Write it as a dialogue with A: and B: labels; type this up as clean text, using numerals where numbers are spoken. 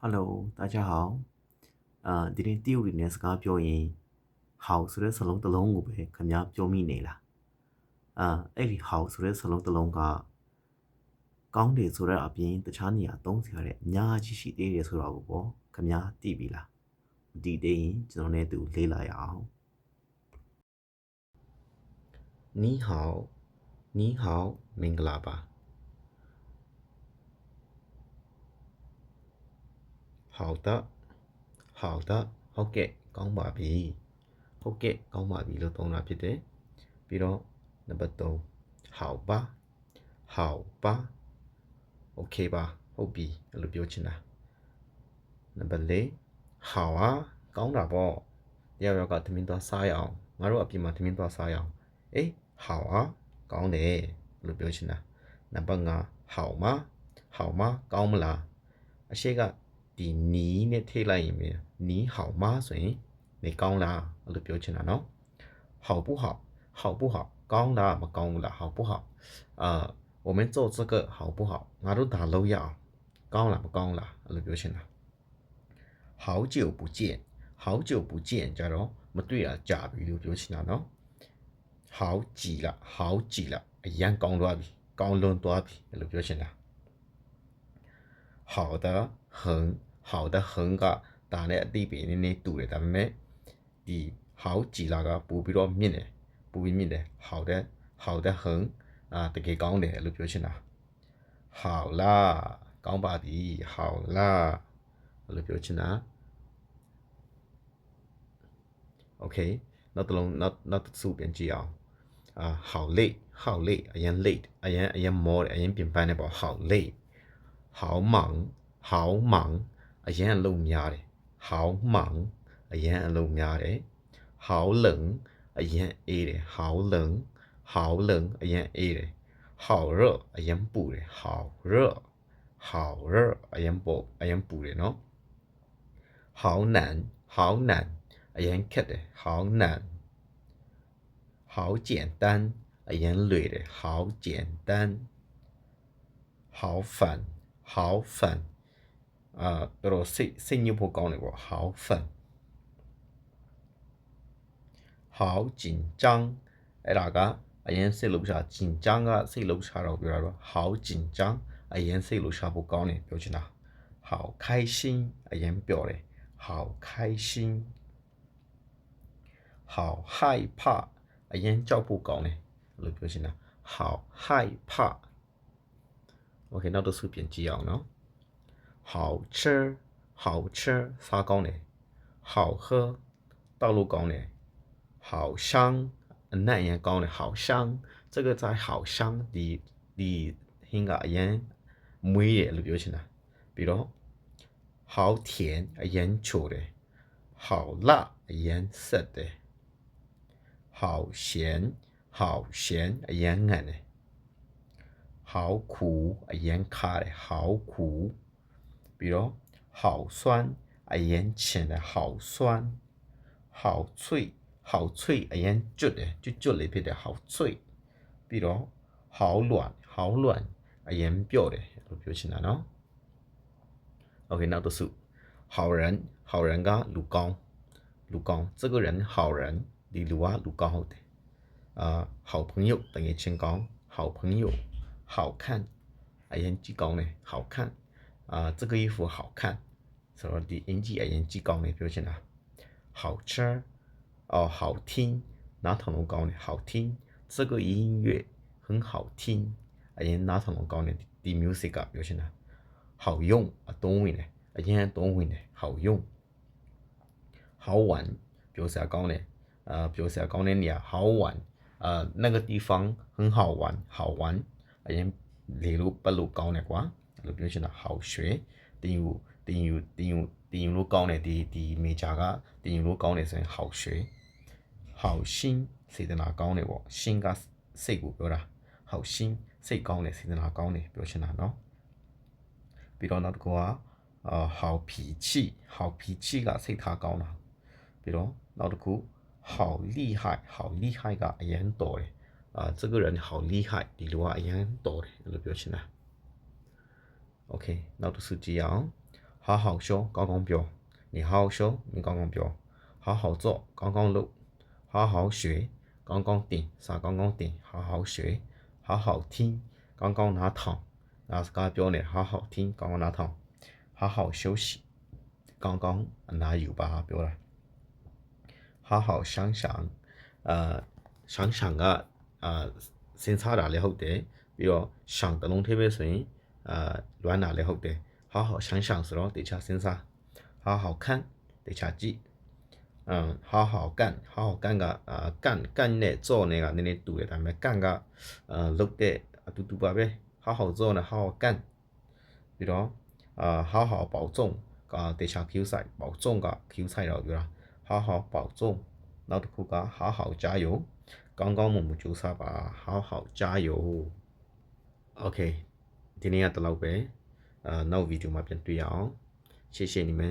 A: Hello，大家好。ဒီနေ့တရုတ်တွေနဲ့စကားပြောရင်ဟောက်ဆိုတဲ့စလုံးတစ်လုံးကိုပဲခင်ဗျားပြောမိနေလားအဲ့ဒီဟောက်ဆိုတဲ့စလုံးတစ်လုံးကကောင်းတယ်ဆိုတဲ့အပြင်တခြားနေရာသုံးစရာတဲ့အများကြီးရှိသေးတယ်ဆိုတော့ကိုပေါ့ခင်ဗျားသိပြီလားမသိသေးရင်ကျွန်တော်နဲ့တူလေ့လာရအောင်နီးဟောက်နီးဟောက်မင်္ဂလာပါ好的好的ဟုတ်ကဲ့ကောင်းပါပြီဟုတ်ကဲ့ကောင်းပါပြီလို့သုံးတာဖြစ်တယ်ပြီးတော့နံပါတ်3好吧好吧 okay ပါဟုတ်ပြီအဲ့လိုပြောချင်တာနံပါတ်4好啊ကောင်းတာပေါ့တယောက်ယောက်ကသမင်းသွားစားရအောင်ငါတို့အပြင်မှာသမင်းသွားစားရအောင်အေး好啊ကောင်းတယ်အဲ့လိုပြောချင်တာနံပါတ်5好吗好吗ကောင်းမလားအရှိကဒီနီးနဲ့ထိလိုက်ရင်နီး好吗ဆိုရင်နေကောင်းလားအဲ့လိုပြောချင်တာနော်好不好好不好ကောင်းလားမကောင်းဘူးလား好不好我们做这个好不好ငါတို့ဒါလုပ်ရအောင်ကောင်းလားမကောင်းလားအဲ့လိုပြောချင်တာ好久不见好久不见ကြတော့မတွေ့တာကြာပြီလို့ပြောချင်တာနော်好挤啦好挤啦အရန်ကောင်းသွားပြီကောင်းလွန်သွားပြီအဲ့လိုပြောချင်တာ好的很好的很ကဒါနဲ့အတိပင်နည်းနည်းတူတယ်ဒါပေမဲ့ဒီ好挤啦ကပို့ပြီးတော့မြင့်တယ်ပို့ပြီးမြင့်တယ်好的好的很တကယ်ကောင်းတယ်လို့ပြောချင်တာ好啦ကောင်းပါပြီ好啦လို့ပြောချင်တာ okay နောက်တစ်လုံးနောက်တစ်စုပြန်ကြည့်အောင်好累好累အရင် late အရင် more အရင်ပြင်ပန်းနေပေါ့好累好忙好忙အရင်အလုပ်များတယ်好忙အရင်အလုပ်များတယ်好冷အရင်အေးတယ်好冷好冷အရင်အေးတယ်好热အရင်ပူတယ်好热好热အရင်ပူတယ်နော်好难好难အရင်ခက်တယ်好难好简单အရင်လွယ်တယ်好简单好烦好烦တော်တော်စိတ်ညစ်ဖို့ကောင်းတယ်ပေါ့好烦好紧张အဲ့ဒါကအရင်စိတ်လှုပ်ရှား紧张ကစိတ်လှုပ်ရှားတော့ပြောတာတော့好紧张အရင်စိတ်လှုပ်ရှားဖို့ကောင်းတယ်ပြောချင်တာ好开心အရင်ပျော်တယ်好开心好害怕အရင်ကြောက်ဖို့ကောင်းတယ်လို့ပြောချင်တာ好害怕 okay နောက်တစ်စုပြန်ကြည့်အောင်နော်好吃好吃စားကောင်းတယ်好喝တောက်လို့ကောင်းတယ်好香အနံ့အရင်ကောင်းတယ်好香这个在好香ဒီဟင်းကအရင်မွေးတယ်လို့ပြောချင်တာပြီးတော့好甜အရင်ချိုတယ်好辣အရင်ဆက်တယ်好咸好咸အရင်ငန်တယ်好苦အရင်ခါတယ်好苦ပြီးတော့好酸အရင်ချင်တယ်好酸好脆好脆အရင်ကျွတ်တယ်ကျွတ်လေးဖြစ်တယ်好脆ပြီးတော့好软好软အရင်ပြော့တယ်လို့ပြောချင်တာနော် okay နောက်တစ်စု好人好人ကလူကောင်း这个人好人ဒီလူကလူကောင်းဟုတ်တယ်好朋友等于ချင်းကောင်း好朋友好看အရင်ကြည့်ကောင်းတယ်好看这个衣服好看ဆိုတော့ဒီအင်ကြီးအရင်ကြည့်ကောင်းတယ်ပြောချင်တာ好吃好听နားထောင်လို့ကောင်းတယ်好听这个音乐很好听အရင်နားထောင်လို့ကောင်းတယ်ဒီ music ကပြောချင်တာ好用အသုံးဝင်တယ်အရင်အသုံးဝင်တယ်好用好玩ပြောစရာကောင်းတယ်ပြောစရာကောင်းတဲ့နေရာ好玩那个地方很好玩好玩အရင်လေလို့ပတ်လို့ကောင်းတယ်ကွာအဲ့လိုပြောချင်တာ好学တင်ယူလို့ကောင်းတယ်ဒီ major ကတင်ယူလို့ကောင်းတယ်ဆိုရင်好学好心စေတနာကောင်းတယ်ပေါ့心ကစိတ်ကိုပြောတာ好心စိတ်ကောင်းတယ်စေတနာကောင်းတယ်ပြောချင်တာเนาะပြီးတော့နောက်တစ်ခုက好脾气好脾气ကစိတ်ထားကောင်းတာပြီးတော့နောက်တစ်ခု好厉害好厉害ကအရင်တော်တယ်这个人好厉害ဒီလူကအရင်တော်တယ်လို့ပြောချင်တာ okay နောက်တစ်စုကြည့်အောင်好好好说刚刚表，你好好说你刚刚表，好好做刚刚录，好好学刚刚顶啥刚刚顶，好好学，好好听刚刚拿糖，那是刚表呢，好好听刚刚拿糖，好好休息刚刚拿油吧表啦，好好想想，想想啊စဉ်းစားတာလည်းဟုတ်တယ်ပြီးတော့ရှောင်တလုံးထဲပဲဆိုရင်လွမ်းတာလည်းဟုတ်တယ်好好想想ဆိုတော့တေချာစဉ်းစား好好看တေချာကြည့်好好干好好干က干နဲ့ကြော့နဲ့ကနည်းနည်းတူတယ်ဒါပေမဲ့干ကလုတ်တဲ့အတူတူပါပဲ好好做နဲ့好好干ပြီးတော့好好保重ကတေချာ Q ဆိုင်保重က Q ဆိုင်တော့ပြောတာ好好保重နောက်တစ်ခုက好好加油ကောင်းကောင်းမွန်မွန်ကြိုးစားပါ好好加油 OK ဒီနေ့ကတလောက်ပဲနောက်ဗီဒီယိုမှာပြန်တွေ့ရအောင်谢谢你们